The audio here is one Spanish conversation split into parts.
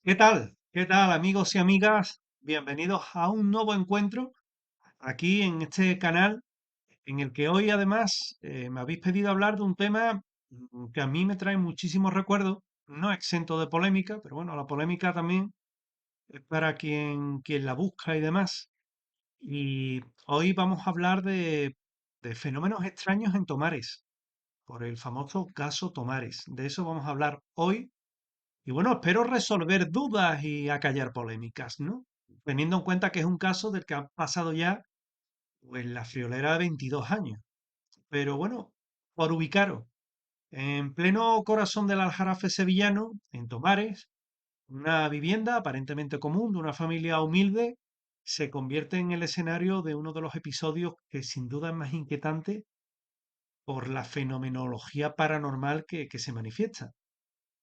¿Qué tal? ¿Qué tal, amigos y amigas? Bienvenidos a un nuevo encuentro aquí en este canal, en el que hoy además me habéis pedido hablar de un tema que a mí me trae muchísimos recuerdos, no exento de polémica, pero bueno, la polémica también es para quien la busca y demás. Y hoy vamos a hablar de fenómenos extraños en Tomares, por el famoso caso Tomares. De eso vamos a hablar hoy y bueno, espero resolver dudas y acallar polémicas, ¿no? Teniendo en cuenta que es un caso del que han pasado ya, pues, la friolera de 22 años. Pero bueno, por ubicaros, en pleno corazón del Aljarafe sevillano, en Tomares, una vivienda aparentemente común de una familia humilde se convierte en el escenario de uno de los episodios que sin duda es más inquietante por la fenomenología paranormal que se manifiesta.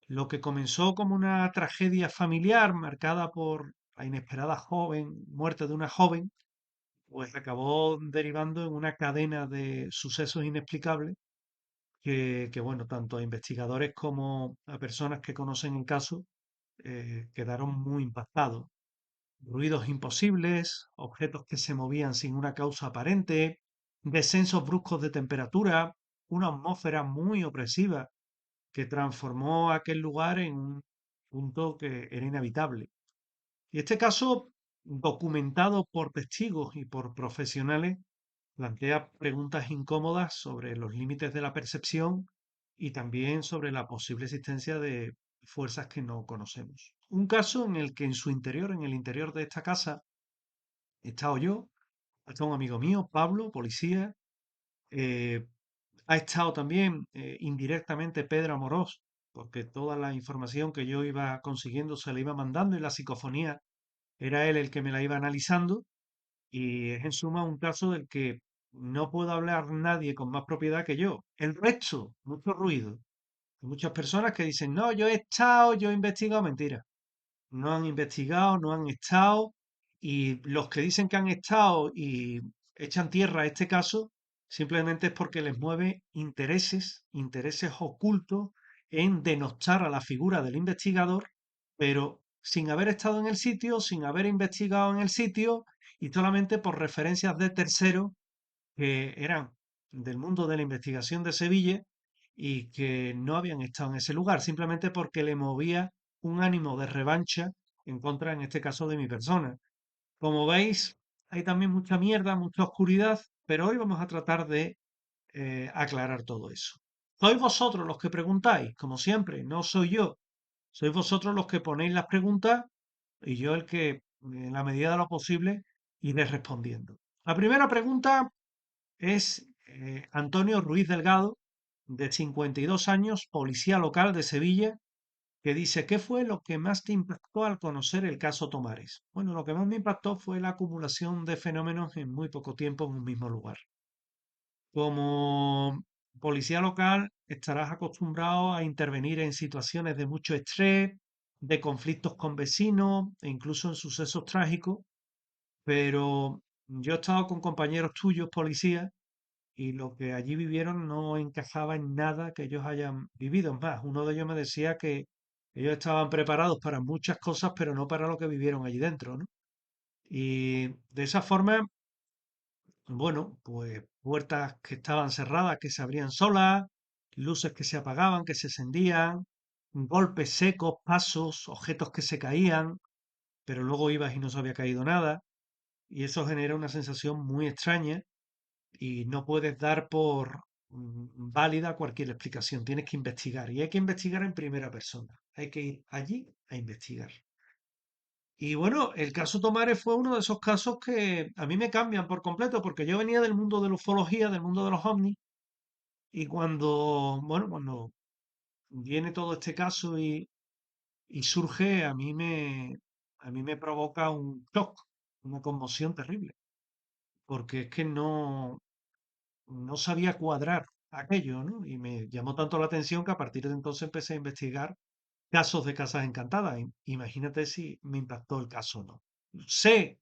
Lo que comenzó como una tragedia familiar marcada por la inesperada muerte de una joven, pues acabó derivando en una cadena de sucesos inexplicables que, bueno, tanto a investigadores como a personas que conocen el caso quedaron muy impactados. Ruidos imposibles, objetos que se movían sin una causa aparente, descensos bruscos de temperatura, una atmósfera muy opresiva que transformó aquel lugar en un punto que era inhabitable. Y este caso, documentado por testigos y por profesionales, plantea preguntas incómodas sobre los límites de la percepción y también sobre la posible existencia de fuerzas que no conocemos. Un caso en el que en su interior, en el interior de esta casa, he estado yo, ha estado un amigo mío, Pablo, policía, eh, ha estado también indirectamente Pedro Amorós, porque toda la información que yo iba consiguiendo se la iba mandando y la psicofonía era él el que me la iba analizando. Y es en suma un caso del que no puedo hablar nadie con más propiedad que yo. El resto, mucho ruido. Hay muchas personas que dicen, no, yo he estado, yo he investigado, mentira. No han investigado, no han estado, y los que dicen que han estado y echan tierra a este caso, simplemente es porque les mueve intereses ocultos en denostar a la figura del investigador, pero sin haber estado en el sitio, sin haber investigado en el sitio, y solamente por referencias de terceros que eran del mundo de la investigación de Sevilla y que no habían estado en ese lugar, simplemente porque le movía un ánimo de revancha en contra, en este caso, de mi persona. Como veis, hay también mucha mierda, mucha oscuridad, pero hoy vamos a tratar de aclarar todo eso. Sois vosotros los que preguntáis, como siempre, no soy yo. Sois vosotros los que ponéis las preguntas y yo el que, en la medida de lo posible, iré respondiendo. La primera pregunta es Antonio Ruiz Delgado, de 52 años, policía local de Sevilla, que dice, ¿qué fue lo que más te impactó al conocer el caso Tomares? Bueno, lo que más me impactó fue la acumulación de fenómenos en muy poco tiempo en un mismo lugar. Como policía local, estarás acostumbrado a intervenir en situaciones de mucho estrés, de conflictos con vecinos e incluso en sucesos trágicos, pero yo he estado con compañeros tuyos, policías, y lo que allí vivieron no encajaba en nada que ellos hayan vivido. Es más, uno de ellos me decía que ellos estaban preparados para muchas cosas, pero no para lo que vivieron allí dentro, ¿no? Y de esa forma, bueno, pues puertas que estaban cerradas, que se abrían solas, luces que se apagaban, que se encendían, golpes secos, pasos, objetos que se caían, pero luego ibas y no se había caído nada. Y eso genera una sensación muy extraña y no puedes dar por válida cualquier explicación, tienes que investigar y hay que investigar en primera persona, hay que ir allí a investigar. Y bueno, el caso Tomares fue uno de esos casos que a mí me cambian por completo porque yo venía del mundo de la ufología, del mundo de los ovnis y cuando viene todo este caso y surge, a mí me provoca un shock, una conmoción terrible, porque es que no sabía cuadrar aquello, ¿no? Y me llamó tanto la atención que a partir de entonces empecé a investigar casos de casas encantadas. Imagínate si me impactó el caso o no. Sé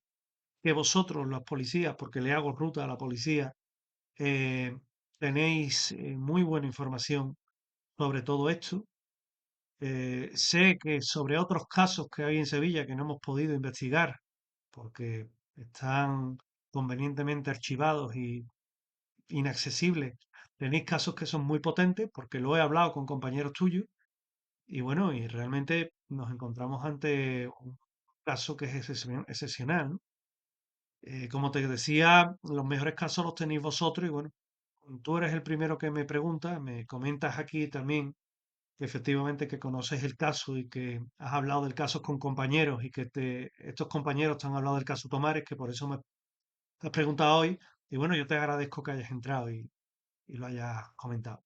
que vosotros, los policías, porque le hago ruta a la policía, eh, tenéis muy buena información sobre todo esto. Sé que sobre otros casos que hay en Sevilla que no hemos podido investigar porque están convenientemente archivados y inaccesibles, tenéis casos que son muy potentes porque lo he hablado con compañeros tuyos y bueno, y realmente nos encontramos ante un caso que es excepcional, ¿no? Como te decía, los mejores casos los tenéis vosotros y bueno, tú eres el primero que me pregunta, me comentas aquí también que efectivamente que conoces el caso y que has hablado del caso con compañeros y que estos compañeros te han hablado del caso Tomares, que por eso me has preguntado hoy. Y bueno, yo te agradezco que hayas entrado y lo hayas comentado.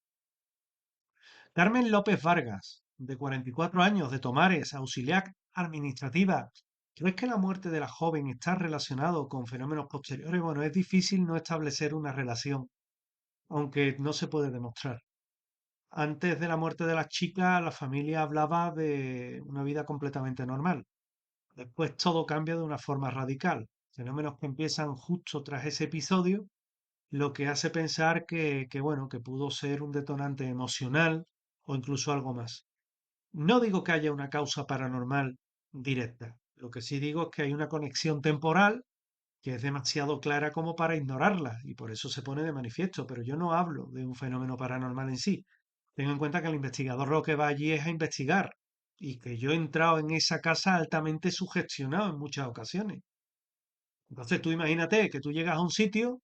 Carmen López Vargas, de 44 años, de Tomares, auxiliar administrativa. ¿Crees que la muerte de la joven está relacionado con fenómenos posteriores? Bueno, es difícil no establecer una relación, aunque no se puede demostrar. Antes de la muerte de la chica, la familia hablaba de una vida completamente normal. Después todo cambia de una forma radical. Fenómenos que empiezan justo tras ese episodio, lo que hace pensar bueno, que pudo ser un detonante emocional o incluso algo más. No digo que haya una causa paranormal directa. Lo que sí digo es que hay una conexión temporal que es demasiado clara como para ignorarla y por eso se pone de manifiesto, pero yo no hablo de un fenómeno paranormal en sí. Ten en cuenta que el investigador lo que va allí es a investigar y que yo he entrado en esa casa altamente sugestionado en muchas ocasiones. Entonces tú imagínate que tú llegas a un sitio,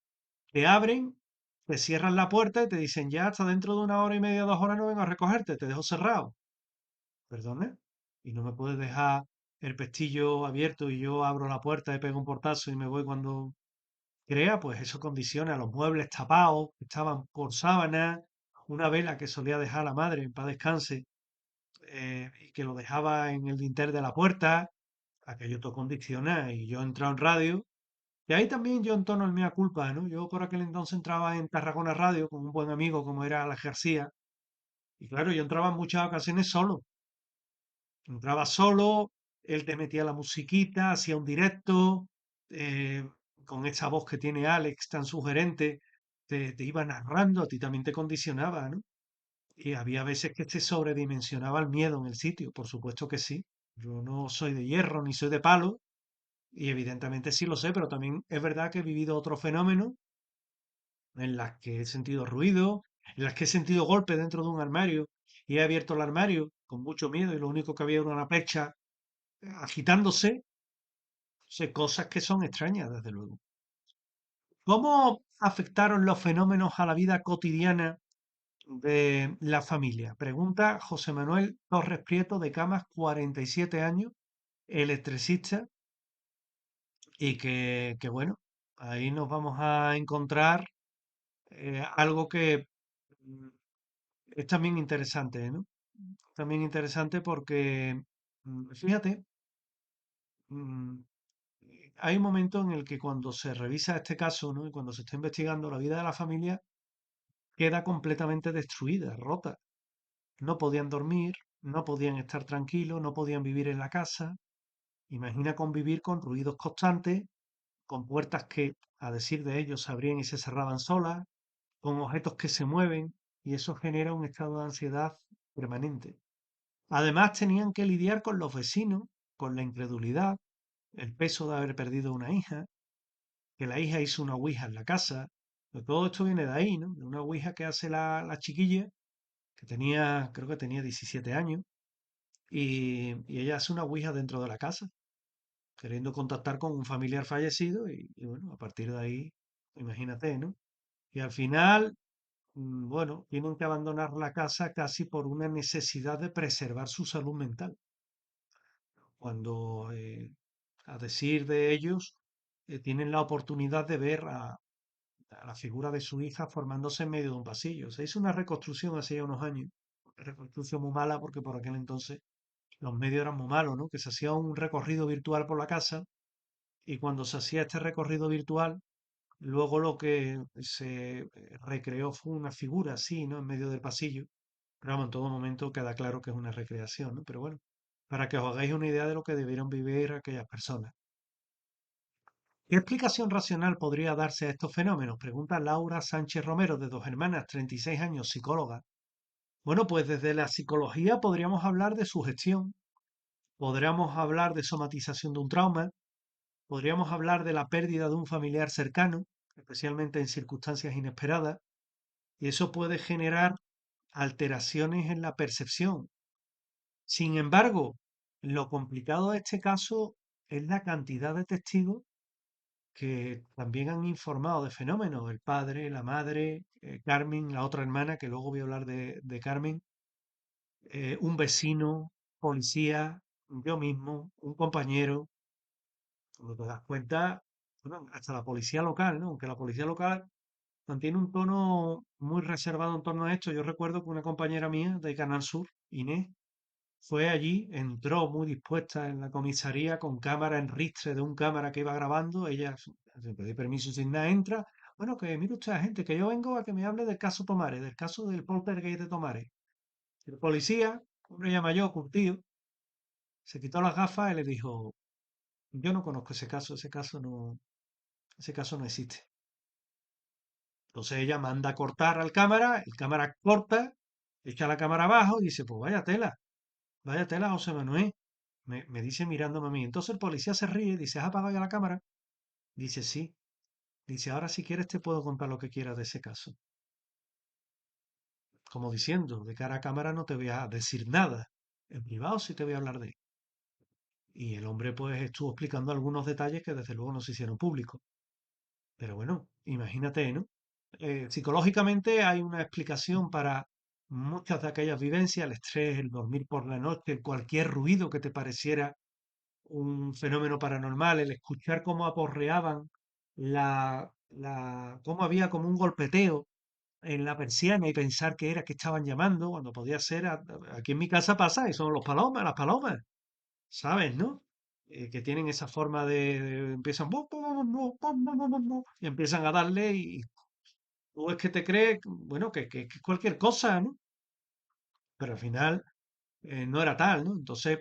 te abren, te cierran la puerta y te dicen ya hasta dentro de una hora y media, 2 horas no vengo a recogerte, te dejo cerrado. ¿Perdone? Y no me puedes dejar el pestillo abierto y yo abro la puerta y pego un portazo y me voy cuando crea, pues eso condiciona los muebles tapados, que estaban por sábana, una vela que solía dejar la madre en paz descanse, y que lo dejaba en el dintel de la puerta, aquello todo condiciona, y yo he entrado en radio, y ahí también yo entono el mea culpa, ¿no? Yo por aquel entonces entraba en Tarragona Radio con un buen amigo como era Alex García, y claro, yo entraba en muchas ocasiones solo, entraba solo, él te metía la musiquita, hacía un directo, eh, con esa voz que tiene Alex tan sugerente, te iba narrando, a ti también te condicionaba, ¿no? Y había veces que te sobredimensionaba el miedo en el sitio, por supuesto que sí. Yo no soy de hierro ni soy de palo, y evidentemente sí lo sé, pero también es verdad que he vivido otros fenómenos en las que he sentido ruido, en las que he sentido golpes dentro de un armario y he abierto el armario con mucho miedo y lo único que había era una pecha agitándose, sé, cosas que son extrañas, desde luego. ¿Cómo afectaron los fenómenos a la vida cotidiana de la familia? Pregunta José Manuel Torres Prieto, de Camas, 47 años, electricista, y que bueno, ahí nos vamos a encontrar algo que mm, es también interesante, ¿no? También interesante porque, fíjate, mm, hay un momento en el que cuando se revisa este caso, ¿no? Y cuando se está investigando la vida de la familia, queda completamente destruida, rota. No podían dormir, no podían estar tranquilos, no podían vivir en la casa. Imagina convivir con ruidos constantes, con puertas que, a decir de ellos, se abrían y se cerraban solas, con objetos que se mueven, y eso genera un estado de ansiedad permanente. Además, tenían que lidiar con los vecinos, con la incredulidad, el peso de haber perdido una hija, que la hija hizo una ouija en la casa. Pero todo esto viene de ahí, ¿no? De una ouija que hace la chiquilla, que tenía, creo que tenía 17 años, y ella hace una ouija dentro de la casa, queriendo contactar con un familiar fallecido, y bueno, a partir de ahí, imagínate, ¿no? Y al final, bueno, tienen que abandonar la casa casi por una necesidad de preservar su salud mental, cuando, a decir de ellos, tienen la oportunidad de ver a la figura de su hija formándose en medio de un pasillo. Se hizo una reconstrucción hace ya unos años, una reconstrucción muy mala porque por aquel entonces los medios eran muy malos, ¿no? Que se hacía un recorrido virtual por la casa y cuando se hacía este recorrido virtual, luego lo que se recreó fue una figura así, ¿no? En medio del pasillo. Pero vamos, en todo momento queda claro que es una recreación, ¿no? Pero bueno, para que os hagáis una idea de lo que debieron vivir aquellas personas. ¿Qué explicación racional podría darse a estos fenómenos? Pregunta Laura Sánchez Romero, de Dos Hermanas, 36 años, psicóloga. Bueno, pues desde la psicología podríamos hablar de sugestión, podríamos hablar de somatización de un trauma, podríamos hablar de la pérdida de un familiar cercano, especialmente en circunstancias inesperadas, y eso puede generar alteraciones en la percepción. Sin embargo, lo complicado de este caso es la cantidad de testigos que también han informado de fenómenos. El padre, la madre, Carmen, la otra hermana, que luego voy a hablar de Carmen, un vecino, policía, yo mismo, un compañero. Cuando te das cuenta, bueno, hasta la policía local, ¿no? Aunque la policía local mantiene un tono muy reservado en torno a esto. Yo recuerdo que una compañera mía de Canal Sur, Inés, fue allí, entró muy dispuesta en la comisaría con cámara en ristre de un cámara que iba grabando. Ella, sin pedir permiso, sin nada, entra. Bueno, que mire usted, gente, que yo vengo a que me hable del caso Tomares, del caso del poltergeist de Tomares. El policía, hombre ya mayor, curtido, se quitó las gafas y le dijo, yo no conozco ese caso no existe. Entonces ella manda a cortar al cámara, el cámara corta, echa la cámara abajo y dice, pues vaya tela, José Manuel. Me dice mirándome a mí. Entonces el policía se ríe, dice, ¿has apagado ya la cámara? Dice, sí. Dice, ahora si quieres te puedo contar lo que quieras de ese caso. Como diciendo, de cara a cámara no te voy a decir nada. En privado sí te voy a hablar de él. Y el hombre pues estuvo explicando algunos detalles que desde luego no se hicieron públicos. Pero bueno, imagínate, ¿no? Psicológicamente hay una explicación para muchas de aquellas vivencias, el estrés, el dormir por la noche, cualquier ruido que te pareciera un fenómeno paranormal, el escuchar cómo aporreaban cómo había como un golpeteo en la persiana y pensar que era que estaban llamando, cuando podía ser, aquí en mi casa pasa, y son las palomas, ¿sabes, no? Que tienen esa forma empiezan, "Bu, bu, bu, bu, bu, bu, bu, bu", bu", y empiezan a darle y tú es que te crees, bueno, que es cualquier cosa, ¿no? Pero al final no era tal, ¿no? Entonces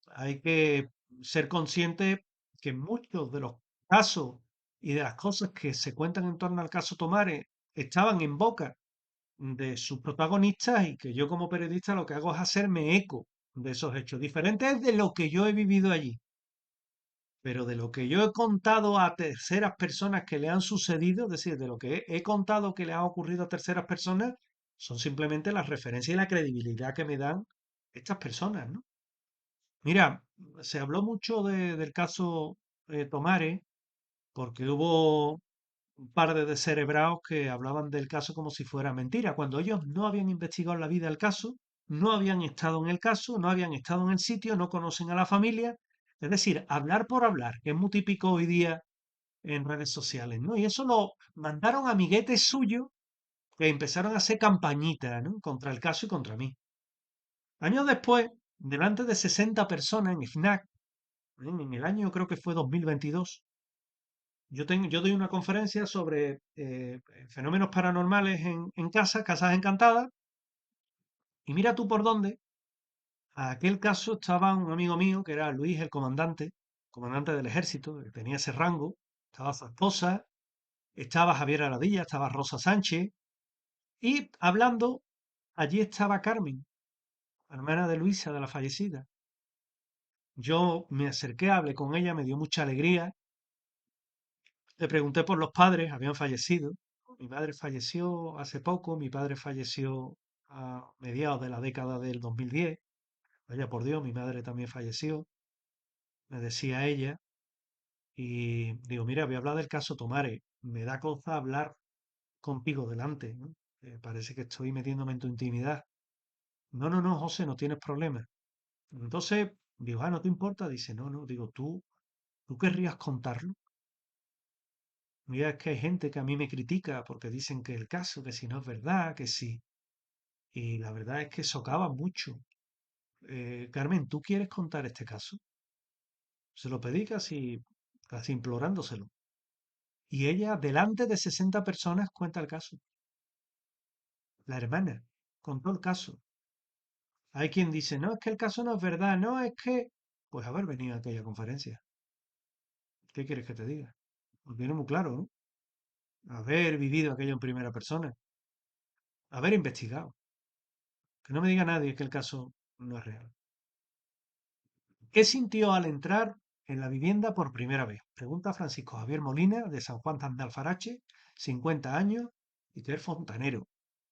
hay que ser consciente que muchos de los casos y de las cosas que se cuentan en torno al caso Tomares estaban en boca de sus protagonistas y que yo como periodista lo que hago es hacerme eco de esos hechos, diferentes de lo que yo he vivido allí, pero de lo que yo he contado a terceras personas que le han sucedido, es decir, de lo que he contado que le ha ocurrido a terceras personas, son simplemente las referencias y la credibilidad que me dan estas personas, ¿no? Mira, se habló mucho del caso Tomares, porque hubo un par de descerebrados que hablaban del caso como si fuera mentira, cuando ellos no habían investigado en la vida el caso, no habían estado en el caso, no habían estado en el sitio, no conocen a la familia. Es decir, hablar por hablar, que es muy típico hoy día en redes sociales, ¿no? Y eso lo mandaron amiguetes suyos que empezaron a hacer campañitas, ¿no? Contra el caso y contra mí. Años después, delante de 60 personas en FNAC, en el año creo que fue 2022, yo doy una conferencia sobre fenómenos paranormales en casa, casas encantadas, y mira tú por dónde, a aquel caso estaba un amigo mío, que era Luis, el comandante del ejército, que tenía ese rango, estaba su esposa, estaba Javier Aradilla, estaba Rosa Sánchez, y hablando, allí estaba Carmen, hermana de Luisa, de la fallecida. Yo me acerqué, hablé con ella, me dio mucha alegría. Le pregunté por los padres, habían fallecido. Mi madre falleció hace poco, mi padre falleció a mediados de la década del 2010. Vaya por Dios, mi madre también falleció, me decía ella. Y digo, mira, voy a hablar del caso Tomare. Me da cosa hablar contigo delante, ¿no? Parece que estoy metiéndome en tu intimidad. No, no, no, José, no tienes problema. Entonces, digo, ah, ¿no te importa? Dice, no, no, digo, ¿tú querrías contarlo? Mira, es que hay gente que a mí me critica porque dicen que el caso, que si no es verdad, que sí. Y la verdad es que socava mucho. Carmen, ¿tú quieres contar este caso? Se lo pedí casi implorándoselo. Y ella, delante de 60 personas, cuenta el caso. La hermana contó el caso. Hay quien dice, no, es que el caso no es verdad, no, es que... Pues haber venido a aquella conferencia. ¿Qué quieres que te diga? Lo tiene muy claro, ¿no? Haber vivido aquello en primera persona. Haber investigado. Que no me diga nadie que el caso no es real. ¿Qué sintió al entrar en la vivienda por primera vez? Pregunta Francisco Javier Molina, de San Juan de Alfarache, 50 años y que es fontanero.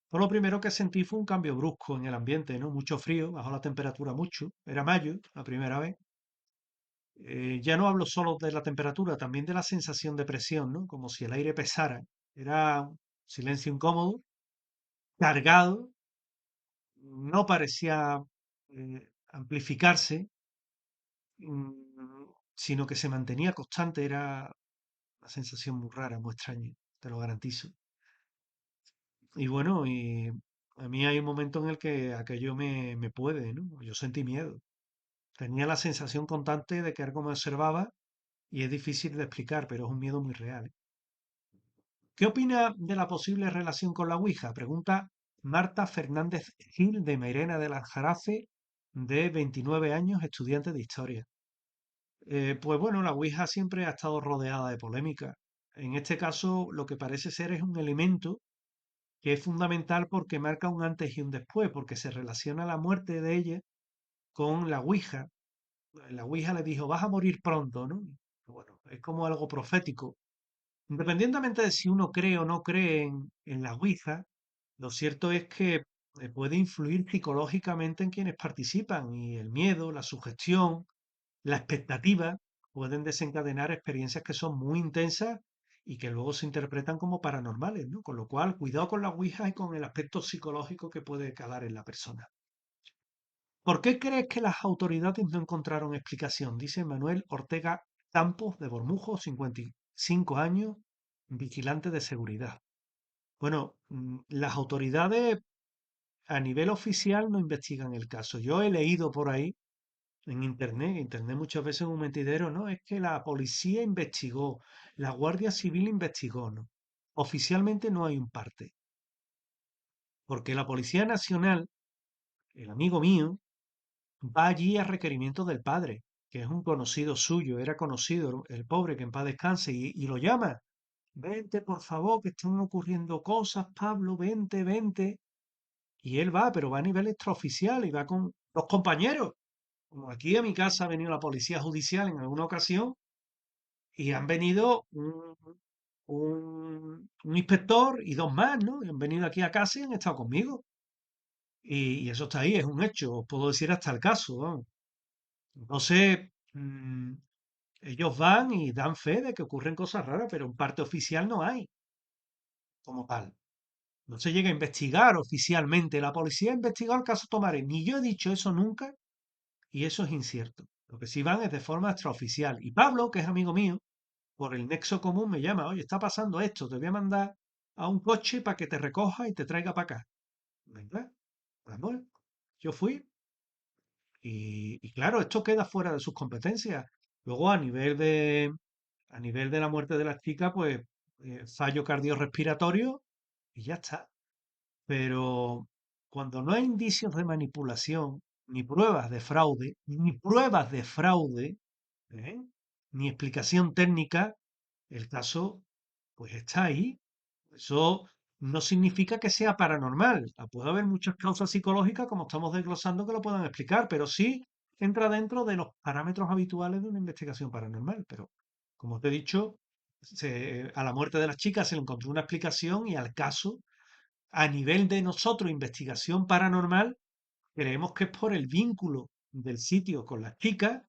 Pues lo primero que sentí fue un cambio brusco en el ambiente, ¿no? Mucho frío, bajó la temperatura mucho. Era mayo, la primera vez. Ya no hablo solo de la temperatura, también de la sensación de presión, ¿no? Como si el aire pesara. Era un silencio incómodo, cargado, no parecía amplificarse, sino que se mantenía constante. Era una sensación muy rara, muy extraña, te lo garantizo. Y bueno, y a mí hay un momento en el que aquello me puede, ¿no? Yo sentí miedo. Tenía la sensación constante de que algo me observaba y es difícil de explicar, pero es un miedo muy real. ¿Eh? ¿Qué opina de la posible relación con la Ouija? Pregunta Marta Fernández Gil de Mairena del Aljarafe, de 29 años, estudiante de historia. Pues bueno, la Ouija siempre ha estado rodeada de polémica. En este caso, lo que parece ser es un elemento que es fundamental porque marca un antes y un después, porque se relaciona la muerte de ella con la Ouija. La Ouija le dijo, vas a morir pronto, ¿no? Bueno, es como algo profético. Independientemente de si uno cree o no cree en la Ouija, lo cierto es que puede influir psicológicamente en quienes participan y el miedo, la sugestión, la expectativa pueden desencadenar experiencias que son muy intensas y que luego se interpretan como paranormales, ¿no? Con lo cual, cuidado con la Ouija y con el aspecto psicológico que puede calar en la persona. ¿Por qué crees que las autoridades no encontraron explicación? Dice Manuel Ortega Campos de Bormujo, 55 años, vigilante de seguridad. Bueno, las autoridades a nivel oficial no investigan el caso. Yo he leído por ahí en Internet, Internet muchas veces es un mentidero, ¿no? Es que la policía investigó, la Guardia Civil investigó, ¿no? Oficialmente no hay un parte, porque la Policía Nacional, el amigo mío, va allí a requerimiento del padre, que es un conocido suyo, era conocido, el pobre, que en paz descanse, y lo llama. Vente, por favor, que están ocurriendo cosas, Pablo, vente, vente. Y él va, pero va a nivel extraoficial y va con los compañeros. Como aquí a mi casa ha venido la policía judicial en alguna ocasión y han venido un inspector y dos más, ¿no? Y han venido aquí a casa y han estado conmigo. Y eso está ahí, es un hecho, os puedo decir hasta el caso, vamos. Entonces, ellos van y dan fe de que ocurren cosas raras, pero en parte oficial no hay como tal. No se llega a investigar oficialmente. La policía ha investigado el caso Tomares. Ni yo he dicho eso nunca y eso es incierto. Lo que sí van es de forma extraoficial. Y Pablo, que es amigo mío, por el nexo común me llama, oye, está pasando esto, te voy a mandar a un coche para que te recoja y te traiga para acá. Venga, vamos. Yo fui y claro, esto queda fuera de sus competencias. Luego, a nivel de la muerte de la chica, pues fallo cardiorrespiratorio y ya está. Pero cuando no hay indicios de manipulación, ni pruebas de fraude, ¿eh? Ni explicación técnica, el caso pues está ahí. Eso no significa que sea paranormal. Puede haber muchas causas psicológicas, como estamos desglosando, que lo puedan explicar, pero sí entra dentro de los parámetros habituales de una investigación paranormal. Pero, como te he dicho, a la muerte de las chicas se le encontró una explicación y al caso, a nivel de nosotros, investigación paranormal, creemos que es por el vínculo del sitio con las chicas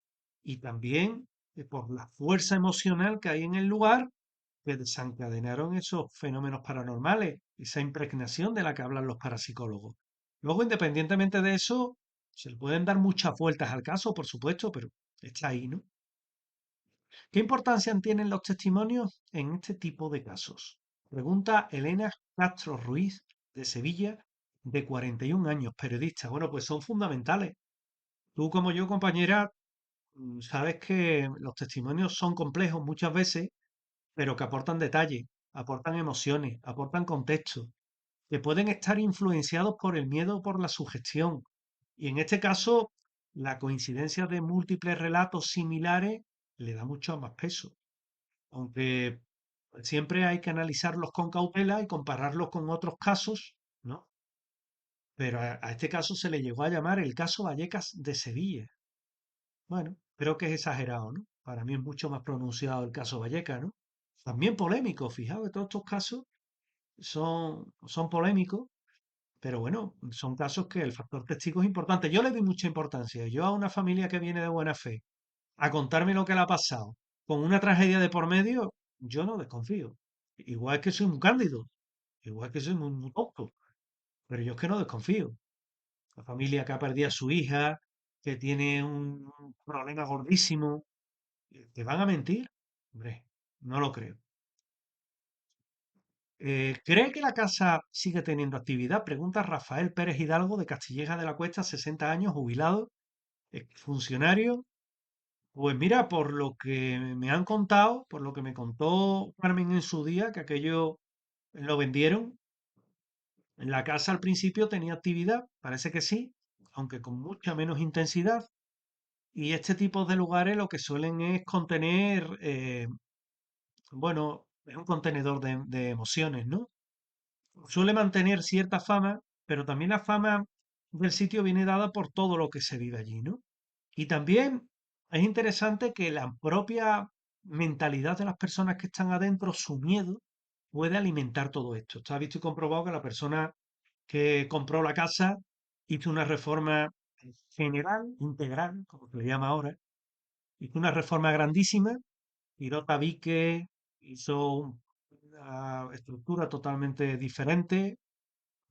y también por la fuerza emocional que hay en el lugar que desencadenaron esos fenómenos paranormales, esa impregnación de la que hablan los parapsicólogos. Luego, independientemente de eso, se le pueden dar muchas vueltas al caso, por supuesto, pero está ahí, ¿no? ¿Qué importancia tienen los testimonios en este tipo de casos? Pregunta Elena Castro Ruiz, de Sevilla, de 41 años, periodista. Bueno, pues son fundamentales. Tú como yo, compañera, sabes que los testimonios son complejos muchas veces, pero que aportan detalle, aportan emociones, aportan contexto, que pueden estar influenciados por el miedo o por la sugestión. Y en este caso, la coincidencia de múltiples relatos similares le da mucho más peso. Aunque siempre hay que analizarlos con cautela y compararlos con otros casos, ¿no? pero a este caso se le llegó a llamar el caso Vallecas de Sevilla. Bueno, creo que es exagerado, ¿no? Para mí es mucho más pronunciado el caso Vallecas, ¿no? También polémico, fijaos que todos estos casos son polémicos, pero bueno, son casos que el factor testigo es importante. Yo le doy mucha importancia. Yo a una familia que viene de buena fe a contarme lo que le ha pasado con una tragedia de por medio, yo no desconfío. Igual que soy muy cándido, igual que soy muy tonto, pero yo es que no desconfío. La familia que ha perdido a su hija, que tiene un problema gordísimo, ¿te van a mentir? Hombre, no lo creo. ¿Cree que la casa sigue teniendo actividad? Pregunta Rafael Pérez Hidalgo de Castilleja de la Cuesta, 60 años, jubilado, funcionario. Pues mira, por lo que me han contado, por lo que me contó Carmen en su día, que aquello lo vendieron, en la casa al principio tenía actividad, parece que sí, aunque con mucha menos intensidad. Y este tipo de lugares lo que suelen es contener, bueno, es un contenedor de emociones, ¿no? Suele mantener cierta fama, pero también la fama del sitio viene dada por todo lo que se vive allí, ¿no? Y también es interesante que la propia mentalidad de las personas que están adentro, su miedo, puede alimentar todo esto. Está visto y comprobado que la persona que compró la casa hizo una reforma general, integral, como se le llama ahora, hizo una reforma grandísima, tiró tabique, hizo una estructura totalmente diferente,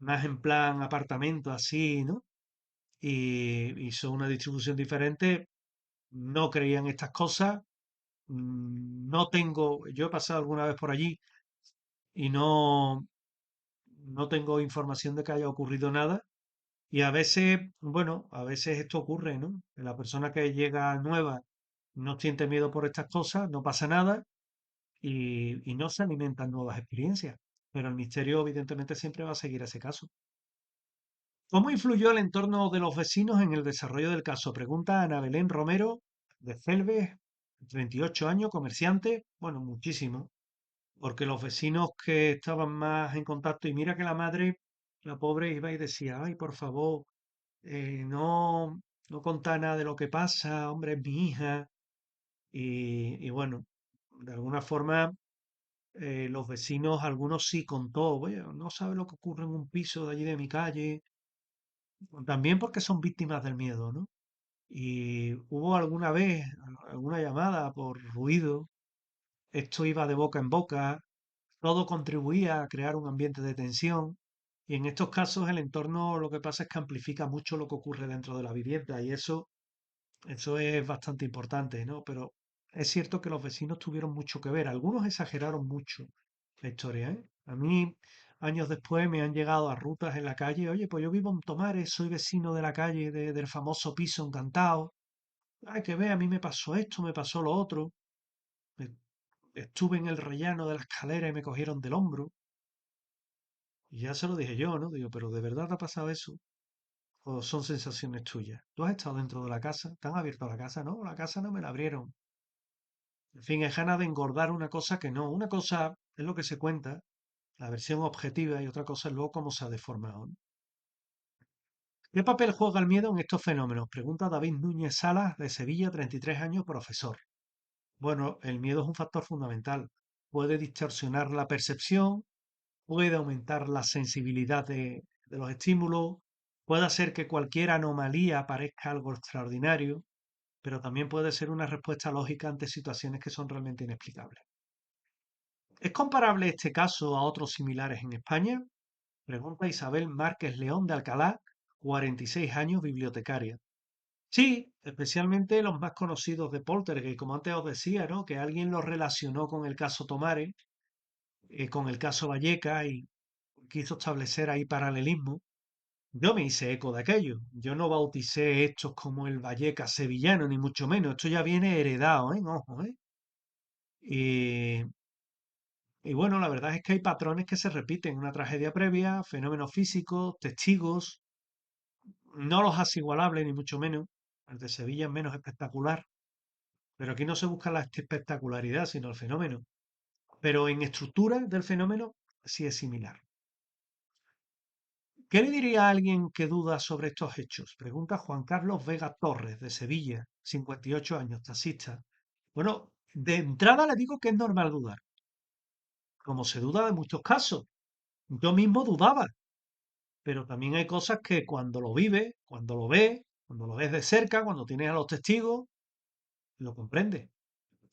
más en plan apartamento así, ¿no? Y hizo una distribución diferente. No creía en estas cosas. No tengo, yo he pasado alguna vez por allí y no tengo información de que haya ocurrido nada. Y a veces, bueno, a veces esto ocurre, ¿no? Que la persona que llega nueva no siente miedo por estas cosas, no pasa nada y no se alimentan nuevas experiencias. Pero el misterio, evidentemente, siempre va a seguir ese caso. ¿Cómo influyó el entorno de los vecinos en el desarrollo del caso? Pregunta Ana Belén Romero, de Celves, 38 años, comerciante. Bueno, muchísimo, porque los vecinos que estaban más en contacto, y mira que la madre, la pobre, iba y decía, ay, por favor, no contá nada de lo que pasa, hombre, es mi hija. Y bueno, de alguna forma, los vecinos, algunos sí contó, oye, no sabe lo que ocurre en un piso de allí de mi calle, también porque son víctimas del miedo, ¿no? Y hubo alguna vez alguna llamada por ruido, esto iba de boca en boca, todo contribuía a crear un ambiente de tensión. Y en estos casos el entorno lo que pasa es que amplifica mucho lo que ocurre dentro de la vivienda y eso es bastante importante, ¿no? Pero es cierto que los vecinos tuvieron mucho que ver. Algunos exageraron mucho la historia, ¿eh? A mí, años después, me han llegado a rutas en la calle. Oye, pues yo vivo en Tomares, soy vecino de la calle del famoso piso encantado. Ay, que ve, a mí me pasó esto, me pasó lo otro. Me- Estuve en el rellano de la escalera y me cogieron del hombro. Y ya se lo dije yo, ¿no? Digo, pero ¿de verdad te ha pasado eso? ¿O son sensaciones tuyas? ¿Tú has estado dentro de la casa? ¿Te han abierto la casa? No, la casa no me la abrieron. En fin, es ganas de engordar una cosa que no. Una cosa es lo que se cuenta, la versión objetiva, y otra cosa es luego cómo se ha deformado, ¿no? ¿Qué papel juega el miedo en estos fenómenos? Pregunta David Núñez Salas, de Sevilla, 33 años, profesor. Bueno, el miedo es un factor fundamental. Puede distorsionar la percepción, puede aumentar la sensibilidad de los estímulos, puede hacer que cualquier anomalía parezca algo extraordinario, pero también puede ser una respuesta lógica ante situaciones que son realmente inexplicables. ¿Es comparable este caso a otros similares en España? Pregunta Isabel Márquez León de Alcalá, 46 años, bibliotecaria. Sí, especialmente los más conocidos de Poltergeist, como antes os decía, ¿no? Que alguien lo relacionó con el caso Tomare, con el caso Valleca y quiso establecer ahí paralelismo. Yo me hice eco de aquello. Yo no bauticé estos como el Valleca sevillano, ni mucho menos. Esto ya viene heredado, ¿eh? Ojo, ¿eh? Y, y bueno, la verdad es que hay patrones que se repiten. Una tragedia previa, fenómenos físicos, testigos. No los hace igualables, ni mucho menos. El de Sevilla es menos espectacular. Pero aquí no se busca la espectacularidad, sino el fenómeno. Pero en estructura del fenómeno sí es similar. ¿Qué le diría a alguien que duda sobre estos hechos? Pregunta Juan Carlos Vega Torres, de Sevilla, 58 años, taxista. Bueno, de entrada le digo que es normal dudar, como se duda de muchos casos. Yo mismo dudaba, pero también hay cosas que cuando lo vives, cuando lo ves, cuando lo ves de cerca, cuando tienes a los testigos, lo comprendes.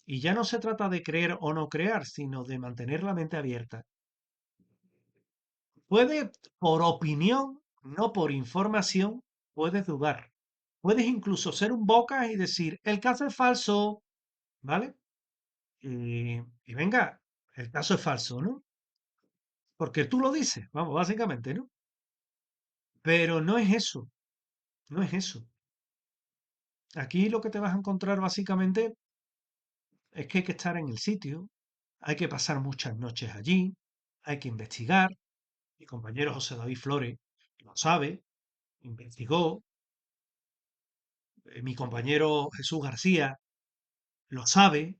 Y ya no se trata de creer o no creer, sino de mantener la mente abierta. Puedes, por opinión, no por información, puedes dudar. Puedes incluso ser un boca y decir, el caso es falso, ¿vale? Y venga, el caso es falso, ¿no? Porque tú lo dices, vamos, básicamente, ¿no? Pero no es eso, no es eso. Aquí lo que te vas a encontrar básicamente es que hay que estar en el sitio, hay que pasar muchas noches allí, hay que investigar. Mi compañero José David Flores lo sabe, investigó. Mi compañero Jesús García lo sabe,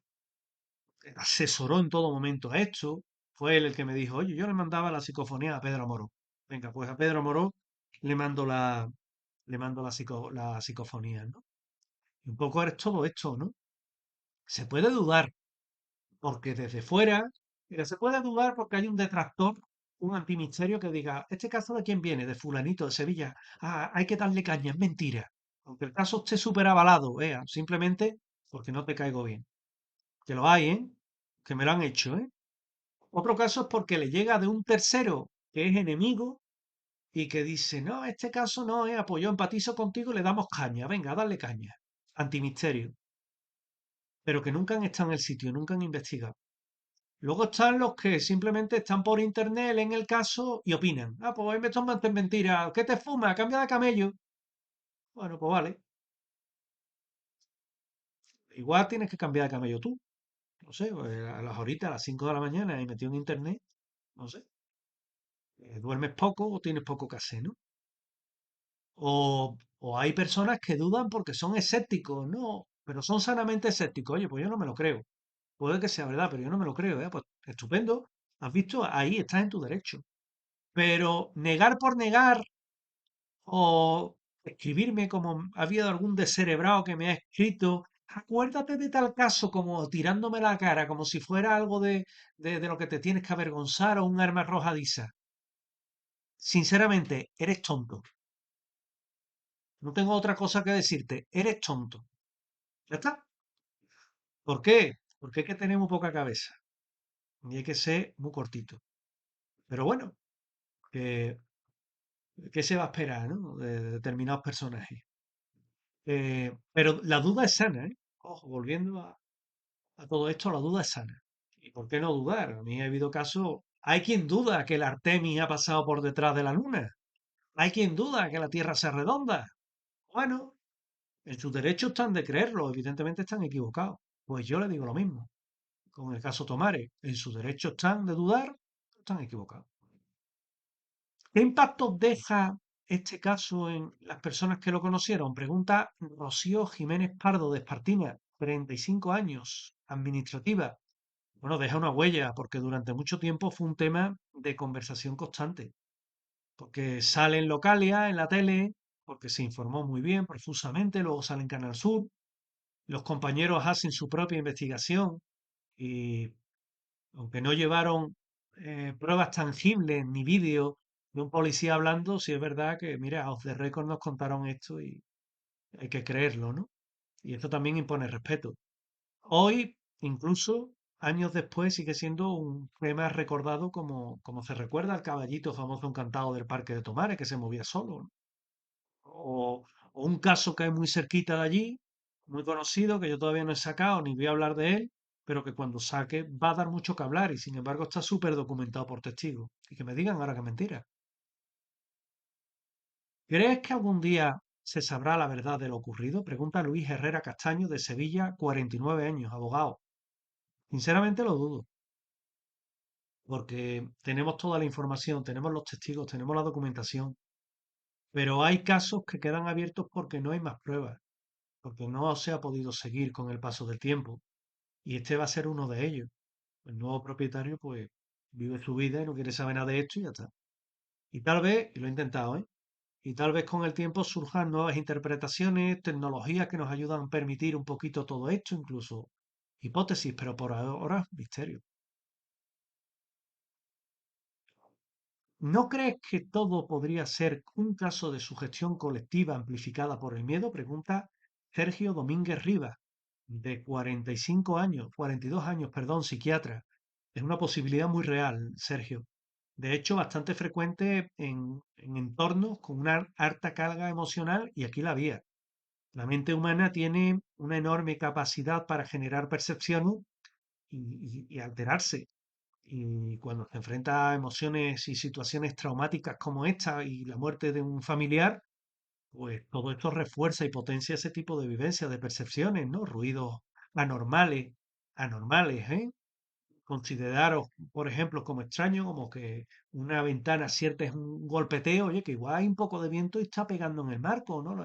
asesoró en todo momento a esto. Fue él el que me dijo, oye, yo le mandaba la psicofonía a Pedro Moró. Venga, pues a Pedro Moró le mando la psicofonía, ¿no? Y un poco es todo esto, ¿no? Se puede dudar, porque desde fuera, mira, se puede dudar porque hay un detractor, un antimisterio que diga, ¿este caso de quién viene? De fulanito, de Sevilla. Ah, hay que darle caña, es mentira. Aunque el caso esté súper avalado, simplemente porque no te caigo bien. Que lo hay, ¿eh? Que me lo han hecho, ¿eh? Otro caso es porque le llega de un tercero que es enemigo y que dice, no, este caso no, pues yo empatizo contigo y le damos caña, venga, dale caña. Antimisterio. Pero que nunca han estado en el sitio, nunca han investigado. Luego están los que simplemente están por internet, leen el caso y opinan. Ah, pues me toman mentira. ¿Qué te fuma? Cambia de camello. Bueno, pues vale. Igual tienes que cambiar de camello tú. No sé, pues, a las horitas, a las 5 de la mañana y metido en internet. No sé. Duermes poco o tienes poco que hacer, ¿no? O hay personas que dudan porque son escépticos, no, pero son sanamente escépticos. Oye, pues yo no me lo creo. Puede que sea verdad, pero yo no me lo creo, ¿eh? Pues estupendo. Has visto, ahí estás en tu derecho. Pero negar por negar o escribirme como ha habido algún descerebrado que me ha escrito, acuérdate de tal caso como tirándome la cara, como si fuera algo de lo que te tienes que avergonzar o un arma arrojadiza. Sinceramente, eres tonto. No tengo otra cosa que decirte. Eres tonto. ¿Ya está? ¿Por qué? Porque hay que tener muy poca cabeza y hay que ser muy cortito. Pero bueno, ¿qué, qué se va a esperar, ¿no? De determinados personajes. Pero la duda es sana, ¿eh? Ojo, volviendo a todo esto, la duda es sana. ¿Y por qué no dudar? A mí ha habido casos. Hay quien duda que el Artemis ha pasado por detrás de la Luna. Hay quien duda que la Tierra sea redonda. Bueno, en sus derechos están de creerlo, evidentemente están equivocados. Pues yo le digo lo mismo. Con el caso Tomare, en su derecho están de dudar, están equivocados. ¿Qué impacto deja este caso en las personas que lo conocieron? Pregunta Rocío Jiménez Pardo de Espartina, 35 años, administrativa. Bueno, deja una huella porque durante mucho tiempo fue un tema de conversación constante, porque sale en Localia, en la tele, porque se informó muy bien, profusamente, luego sale en Canal Sur, los compañeros hacen su propia investigación y aunque no llevaron pruebas tangibles ni vídeos de un policía hablando, sí es verdad que, mira, off the record nos contaron esto y hay que creerlo, ¿no? Y esto también impone respeto. Hoy, incluso años después, sigue siendo un tema recordado como se recuerda al caballito famoso encantado del Parque de Tomares que se movía solo, ¿no? O un caso que hay muy cerquita de allí, muy conocido, que yo todavía no he sacado ni voy a hablar de él, pero que cuando saque va a dar mucho que hablar y sin embargo está súper documentado por testigos. Y que me digan ahora que es mentira. ¿Crees que algún día se sabrá la verdad de lo ocurrido? Pregunta Luis Herrera Castaño de Sevilla, 49 años, abogado. Sinceramente lo dudo, porque tenemos toda la información, tenemos los testigos, tenemos la documentación, pero hay casos que quedan abiertos porque no hay más pruebas, porque no se ha podido seguir con el paso del tiempo. Y este va a ser uno de ellos. El nuevo propietario, pues, vive su vida y no quiere saber nada de esto y ya está. Y tal vez, y lo he intentado, ¿eh? Y tal vez con el tiempo surjan nuevas interpretaciones, tecnologías que nos ayudan a permitir un poquito todo esto, incluso hipótesis, pero por ahora, misterio. ¿No crees que todo podría ser un caso de sugestión colectiva amplificada por el miedo? Pregunta Sergio Domínguez Rivas, de 45 años, 42 años, perdón, psiquiatra. Es una posibilidad muy real, Sergio. De hecho, bastante frecuente en entornos con una alta carga emocional, y aquí la vía. La mente humana tiene una enorme capacidad para generar percepciones y alterarse. Y cuando se enfrenta a emociones y situaciones traumáticas como esta y la muerte de un familiar, pues todo esto refuerza y potencia ese tipo de vivencias, de percepciones, ¿no? Ruidos anormales, anormales, ¿eh? Consideraros, por ejemplo, como extraño, como que una ventana sientes un golpeteo, oye, que igual hay un poco de viento y está pegando en el marco, ¿no?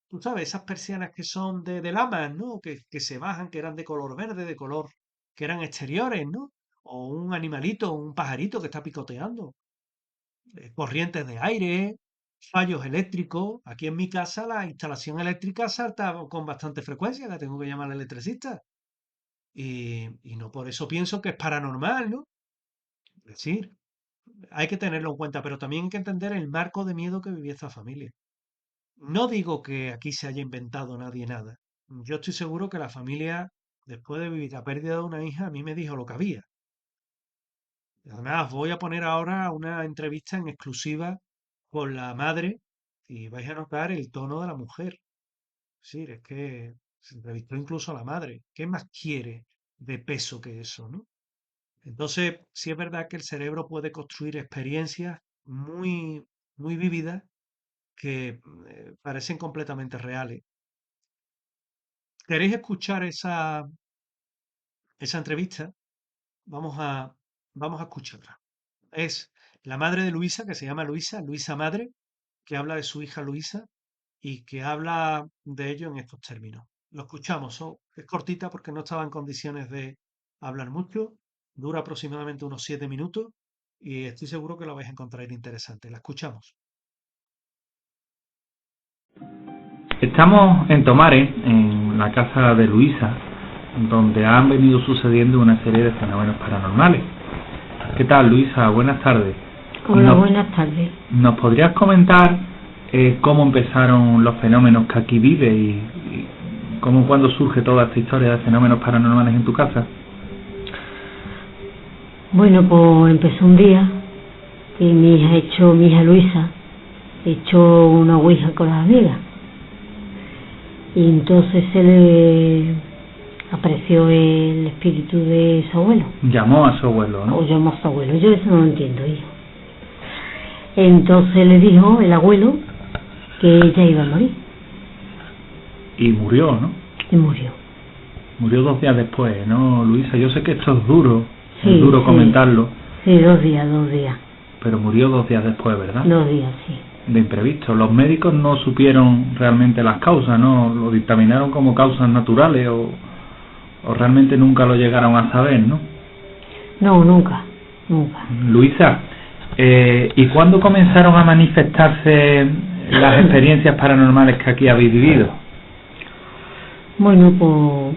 Tú sabes, esas persianas que son de lamas, ¿no? Que se bajan, que eran de color verde, de color, que eran exteriores, ¿no? O un animalito, un pajarito que está picoteando, corrientes de aire, fallos eléctricos. Aquí en mi casa la instalación eléctrica salta con bastante frecuencia, la tengo que llamar al electricista. Y no por eso pienso que es paranormal, ¿no? Es decir, hay que tenerlo en cuenta, pero también hay que entender el marco de miedo que vivía esta familia. No digo que aquí se haya inventado nadie nada. Yo estoy seguro que la familia, después de vivir la pérdida de una hija, a mí me dijo lo que había. Además, voy a poner ahora una entrevista en exclusiva con la madre y vais a notar el tono de la mujer. Sí, es que se entrevistó incluso a la madre. ¿Qué más quiere de peso que eso, no? Entonces, sí es verdad que el cerebro puede construir experiencias muy vívidas que parecen completamente reales. ¿Queréis escuchar esa entrevista? Vamos a, vamos a escucharla. Es la madre de Luisa, que se llama Luisa, Luisa Madre, que habla de su hija Luisa y que habla de ello en estos términos. Lo escuchamos, es cortita porque no estaba en condiciones de hablar mucho, dura aproximadamente unos 7 minutos y estoy seguro que lo vais a encontrar interesante. La escuchamos. Estamos en Tomares, en la casa de Luisa, donde han venido sucediendo una serie de fenómenos paranormales. ¿Qué tal, Luisa? Buenas tardes. Hola, buenas tardes. ¿Nos podrías comentar cómo empezaron los fenómenos que aquí vive y cuándo surge toda esta historia de fenómenos paranormales en tu casa? Bueno, pues empezó un día que mi hija Luisa echó una ouija con las amigas y entonces se le apareció el espíritu de su abuelo. Llamó a su abuelo, ¿no? O llamó a su abuelo, yo eso no lo entiendo, hijo. Entonces le dijo el abuelo que ella iba a morir. Y murió, ¿no? Y murió. Murió 2 días después, ¿no, Luisa? Yo sé que esto es duro, Sí, es duro sí. comentarlo. Sí, 2 días. Pero murió 2 días después, ¿verdad? 2 días, sí. De imprevisto. Los médicos no supieron realmente las causas, ¿no? Lo dictaminaron como causas naturales o realmente nunca lo llegaron a saber, ¿no? No, nunca. Luisa, ¿y cuándo comenzaron a manifestarse las experiencias paranormales que aquí habéis vivido? Bueno, pues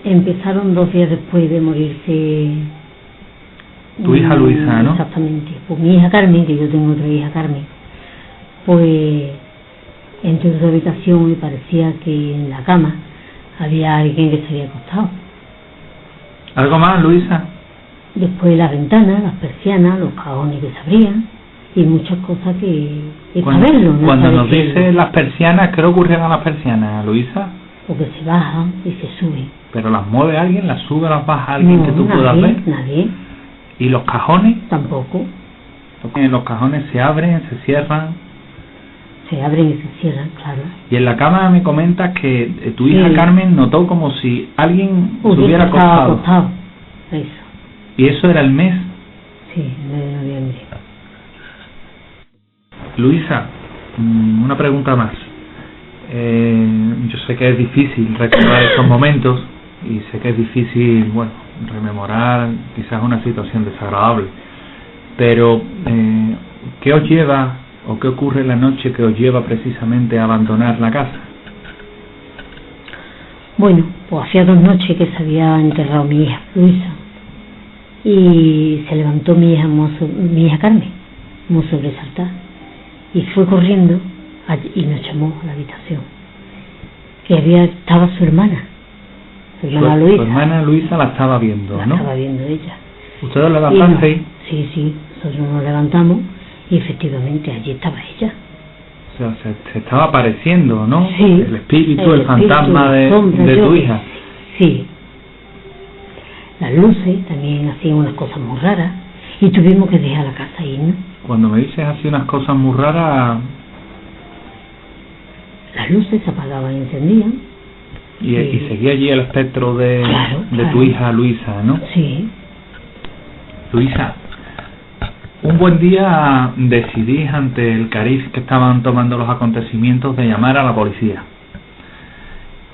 empezaron 2 días después de morirse Tu hija Luisa, ¿no? Exactamente. Pues mi hija Carmen, que yo tengo otra hija Carmen, pues entré en su habitación y parecía que en la cama había alguien que se había acostado. ¿Algo más, Luisa? Después las ventanas, las persianas, los cajones que se abrían y muchas cosas que Cuando nos dice las persianas, ¿qué le ocurrieron a las persianas, Luisa? Porque se bajan y se suben. ¿Pero las mueve alguien, las sube, las baja alguien que tú puedas ver? Nadie. ¿Y los cajones? Tampoco. Los cajones se abren, se cierran. Se abren y se cierran, claro. Y en la cama me comentas que tu hija Carmen notó como si alguien se hubiera acostado. Eso. ¿Y eso era el mes? Sí, el mes de noviembre. Luisa, una pregunta más. Yo sé que es difícil recordar estos momentos y sé que es difícil, bueno, rememorar quizás una situación desagradable, Pero, ¿qué os lleva o qué ocurre en la noche que os lleva precisamente a abandonar la casa? Bueno, pues hacía 2 noches que se había enterrado mi hija Luisa y se levantó mi hija Carmen, muy sobresaltada, y fue corriendo y nos llamó a la habitación, que estaba su hermana Su hermana Luisa la estaba viendo, la ¿no? estaba viendo ella. ¿Ustedes la Y levantasteis? sí, nosotros nos levantamos y efectivamente allí estaba ella. O sea, se estaba apareciendo, ¿no? Sí, el espíritu, el fantasma la sombra, de tu hija. Sí. Las luces también hacían unas cosas muy raras y tuvimos que dejar la casa ahí, ¿no? Cuando me dices así unas cosas muy raras... Las luces se apagaban y encendían. Y seguía allí el espectro de tu hija Luisa, ¿no? Sí. Luisa, un buen día decidís, ante el cariz que estaban tomando los acontecimientos, de llamar a la policía.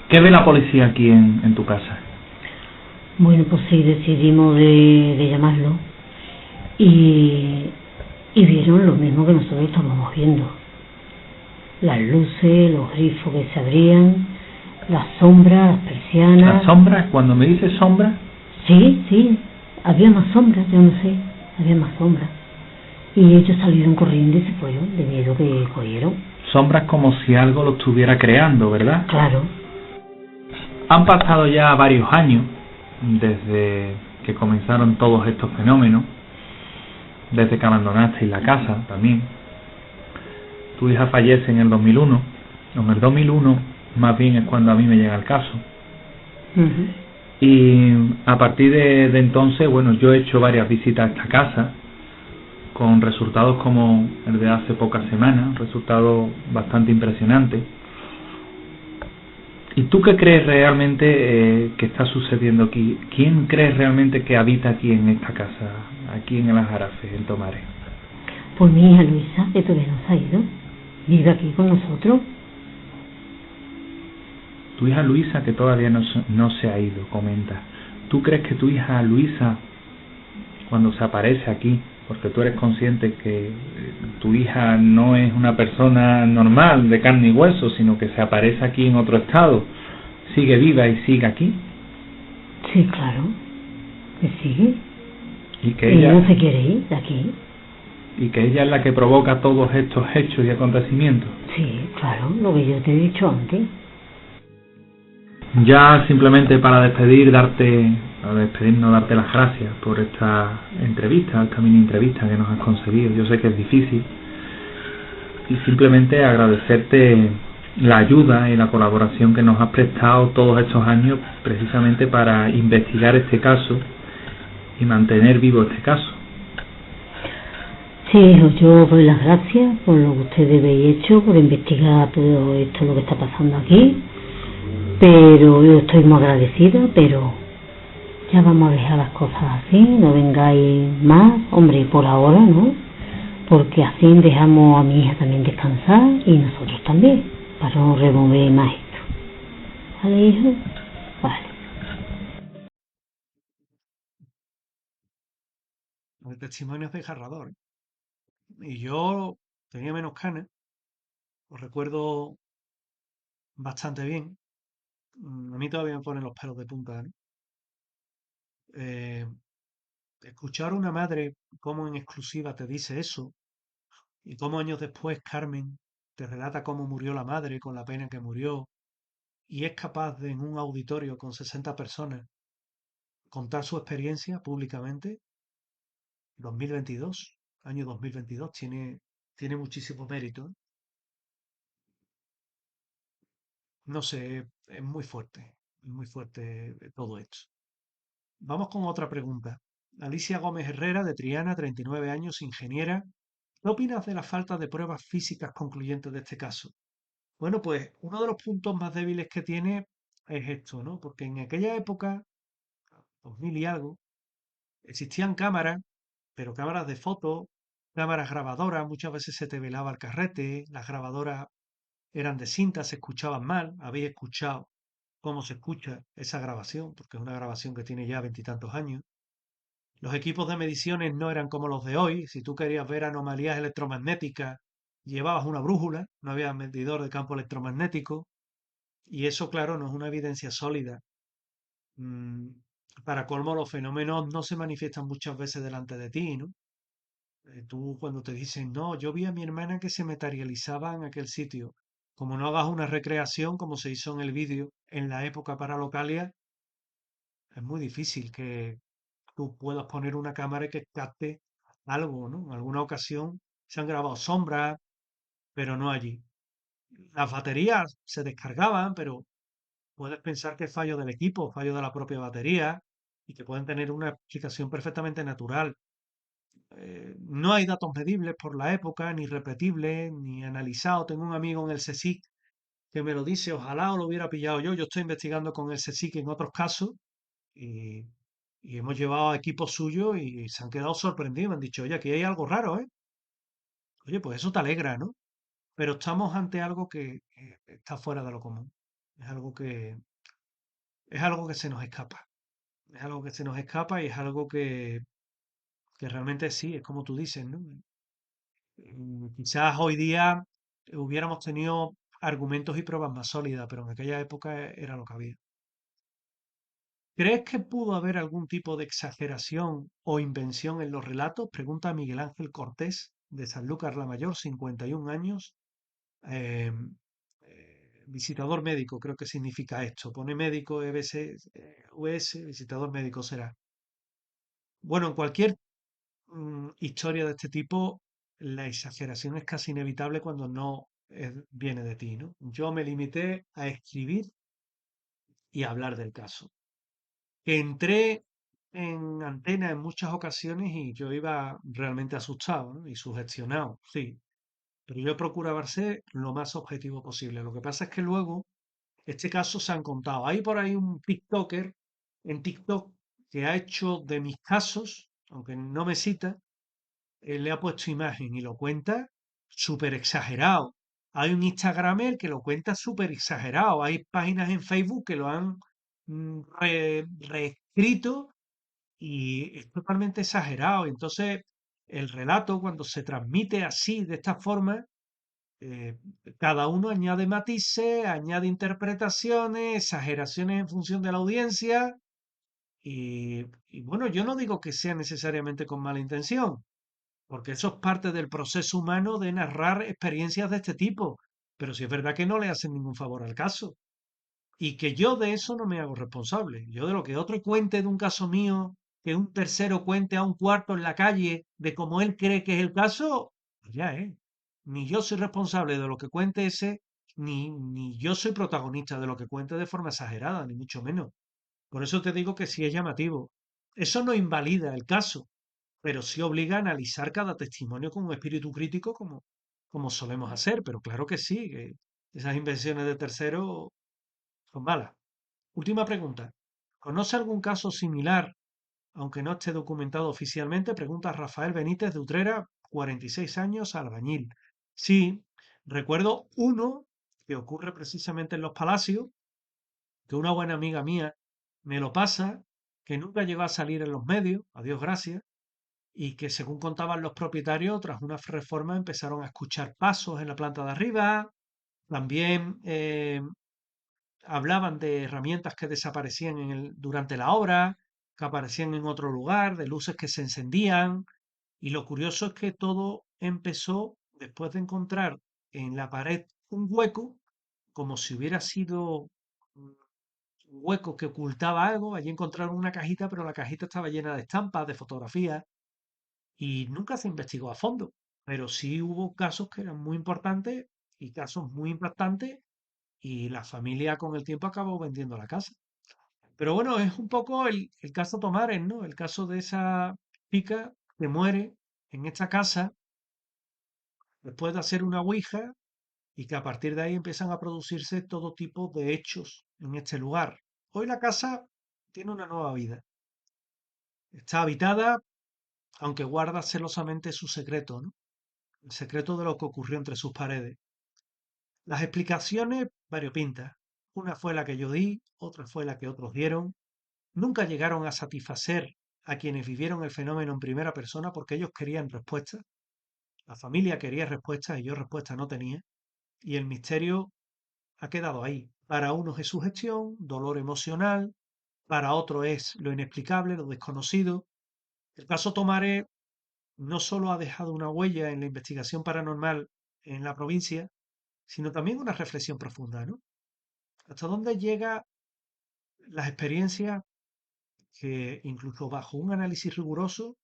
¿Qué ve la policía aquí en tu casa? Bueno, pues sí, decidimos de llamarlo y vieron lo mismo que nosotros estábamos viendo. Las luces, los grifos que se abrían, las sombras, las persianas. ¿Las sombras? Cuando me dices sombras... Sí, había más sombras, yo no sé, había más sombras. Y ellos salieron corriendo y se fueron, de miedo que cogieron. Sombras como si algo lo estuviera creando, ¿verdad? Claro. Han pasado ya varios años desde que comenzaron todos estos fenómenos, desde que abandonasteis la casa también. Tu hija fallece en el 2001. En el 2001 más bien es cuando a mí me llega el caso. Y a partir de entonces, bueno, yo he hecho varias visitas a esta casa con resultados como el de hace pocas semanas, resultados bastante impresionantes. ¿Y tú qué crees realmente que está sucediendo aquí? ¿Quién crees realmente que habita aquí en esta casa, aquí en el Aljarafe, en Tomares? Pues mi hija Luisa, que todavía no se ha ido, vive aquí con nosotros. Tu hija Luisa, que todavía no se ha ido, comenta. ¿Tú crees que tu hija Luisa, cuando se aparece aquí, porque tú eres consciente que tu hija no es una persona normal, de carne y hueso, sino que se aparece aquí en otro estado, sigue viva y sigue aquí? Sí, claro, que sigue. Y que ella no se quiere ir de aquí. Y que ella es la que provoca todos estos hechos y acontecimientos. Sí, claro, lo que yo te he dicho antes. Ya simplemente para despedirnos, darte las gracias por esta entrevista, esta mini entrevista que nos has concedido. Yo sé que es difícil, y simplemente agradecerte la ayuda y la colaboración que nos has prestado todos estos años precisamente para investigar este caso y mantener vivo este caso. Sí, yo doy las gracias por lo que ustedes habéis hecho, por investigar todo esto, lo que está pasando aquí. Pero yo estoy muy agradecida, pero ya vamos a dejar las cosas así, no vengáis más, hombre, por ahora, ¿no? Porque así dejamos a mi hija también descansar y nosotros también, para no remover más esto. ¿Vale, hijo? Vale. El testimonio es desgarrador, ¿eh? Y yo tenía menos canas, lo recuerdo bastante bien. A mí todavía me ponen los pelos de punta, ¿no? Eh, Escuchar a una madre cómo en exclusiva te dice eso y cómo años después Carmen te relata cómo murió la madre con la pena que murió y es capaz de en un auditorio con 60 personas contar su experiencia públicamente. 2022, año 2022, tiene muchísimo mérito, ¿eh? No sé, es muy fuerte todo esto. Vamos con otra pregunta. Alicia Gómez Herrera, de Triana, 39 años, ingeniera. ¿Qué opinas de la falta de pruebas físicas concluyentes de este caso? Bueno, pues uno de los puntos más débiles que tiene es esto, ¿no? Porque en aquella época, 2000 y algo, existían cámaras, pero cámaras de fotos, cámaras grabadoras, muchas veces se te velaba el carrete, las grabadoras eran de cinta, se escuchaban mal. Habéis escuchado cómo se escucha esa grabación, porque es una grabación que tiene ya veintitantos años. Los equipos de mediciones no eran como los de hoy. Si tú querías ver anomalías electromagnéticas, llevabas una brújula, no había medidor de campo electromagnético. Y eso, claro, no es una evidencia sólida. Mm, para colmo, los fenómenos no se manifiestan muchas veces delante de ti, ¿no? Tú cuando te dicen, no, yo vi a mi hermana que se materializaba en aquel sitio. Como no hagas una recreación, como se hizo en el vídeo en la época para Localia, es muy difícil que tú puedas poner una cámara que capte algo, ¿no? En alguna ocasión se han grabado sombras, pero no allí. Las baterías se descargaban, pero puedes pensar que es fallo del equipo, fallo de la propia batería, y que pueden tener una explicación perfectamente natural. No hay datos medibles por la época, ni repetibles, ni analizados. Tengo un amigo en el CSIC que me lo dice, ojalá lo hubiera pillado yo. Yo estoy investigando con el CSIC en otros casos y, y hemos llevado a equipos suyos y se han quedado sorprendidos. Me han dicho, oye, aquí hay algo raro, ¿eh? Oye, pues eso te alegra, ¿no? Pero estamos ante algo que está fuera de lo común. Es algo es algo que se nos escapa. Es algo que se nos escapa y es algo que realmente sí, es como tú dices, ¿no? Quizás hoy día hubiéramos tenido argumentos y pruebas más sólidas, pero en aquella época era lo que había. ¿Crees que pudo haber algún tipo de exageración o invención en los relatos? Pregunta Miguel Ángel Cortés, de Sanlúcar la Mayor, 51 años. eh, Visitador médico, creo que significa esto. Pone médico, EBS, US, visitador médico será. Bueno, en cualquier historia de este tipo, la exageración es casi inevitable cuando no viene de ti, ¿no? Yo me limité a escribir y a hablar del caso. Entré en antena en muchas ocasiones y yo iba realmente asustado, ¿no? Y sugestionado, sí. Pero yo procuraba ser lo más objetivo posible. Lo que pasa es que luego, este caso se han contado. Hay por ahí un TikToker en TikTok que ha hecho de mis casos, aunque no me cita, él le ha puesto imagen y lo cuenta súper exagerado. Hay un Instagramer que lo cuenta súper exagerado. Hay páginas en Facebook que lo han reescrito y es totalmente exagerado. Entonces, el relato, cuando se transmite así, de esta forma, eh, cada uno añade matices, añade interpretaciones, exageraciones en función de la audiencia. Y bueno, yo no digo que sea necesariamente con mala intención, porque eso es parte del proceso humano de narrar experiencias de este tipo. Pero sí es verdad que no le hacen ningún favor al caso. Y que yo de eso no me hago responsable. Yo de lo que otro cuente de un caso mío, que un tercero cuente a un cuarto en la calle de cómo él cree que es el caso, pues ya es. Ni yo soy responsable de lo que cuente ese, ni yo soy protagonista de lo que cuente de forma exagerada, ni mucho menos. Por eso te digo que sí es llamativo. Eso no invalida el caso, pero sí obliga a analizar cada testimonio con un espíritu crítico como solemos hacer. Pero claro que sí, que esas invenciones de terceros son malas. Última pregunta. ¿Conoce algún caso similar, aunque no esté documentado oficialmente? Pregunta Rafael Benítez de Utrera, 46 años, albañil. Sí, recuerdo uno que ocurre precisamente en Los Palacios, que una buena amiga mía me lo pasa, que nunca llegó a salir en los medios, a Dios gracias, y que según contaban los propietarios, tras una reforma empezaron a escuchar pasos en la planta de arriba, también hablaban de herramientas que desaparecían durante la obra, que aparecían en otro lugar, de luces que se encendían. Y lo curioso es que todo empezó después de encontrar en la pared un hueco, como si hubiera sido un hueco que ocultaba algo. Allí encontraron una cajita, pero la cajita estaba llena de estampas, de fotografías, y nunca se investigó a fondo. Pero sí hubo casos que eran muy importantes y casos muy impactantes y la familia con el tiempo acabó vendiendo la casa. Pero bueno, es un poco el caso Tomares, ¿no? El caso de esa chica que muere en esta casa después de hacer una ouija y que a partir de ahí empiezan a producirse todo tipo de hechos en este lugar. Hoy la casa tiene una nueva vida. Está habitada, aunque guarda celosamente su secreto, ¿no? El secreto de lo que ocurrió entre sus paredes. Las explicaciones variopintas. Una fue la que yo di, otra fue la que otros dieron. Nunca llegaron a satisfacer a quienes vivieron el fenómeno en primera persona porque ellos querían respuestas, la familia quería respuestas y yo respuesta no tenía, y el misterio ha quedado ahí. Para unos es sugestión, dolor emocional, para otros es lo inexplicable, lo desconocido. El caso Tomares no solo ha dejado una huella en la investigación paranormal en la provincia, sino también una reflexión profunda, ¿no? ¿Hasta dónde llegan las experiencias que, incluso bajo un análisis riguroso,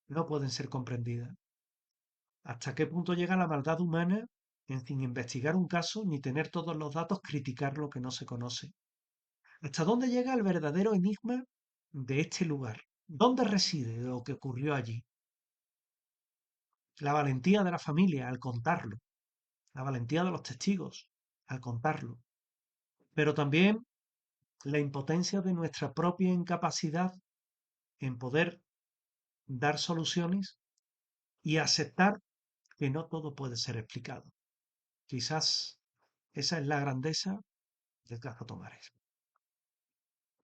no pueden ser comprendidas? ¿Hasta qué punto llega la maldad humana en, sin investigar un caso ni tener todos los datos, criticar lo que no se conoce? ¿Hasta dónde llega el verdadero enigma de este lugar? ¿Dónde reside lo que ocurrió allí? La valentía de la familia al contarlo, la valentía de los testigos al contarlo, pero también la impotencia de nuestra propia incapacidad en poder dar soluciones y aceptar que no todo puede ser explicado. Quizás esa es la grandeza del caso Tomares.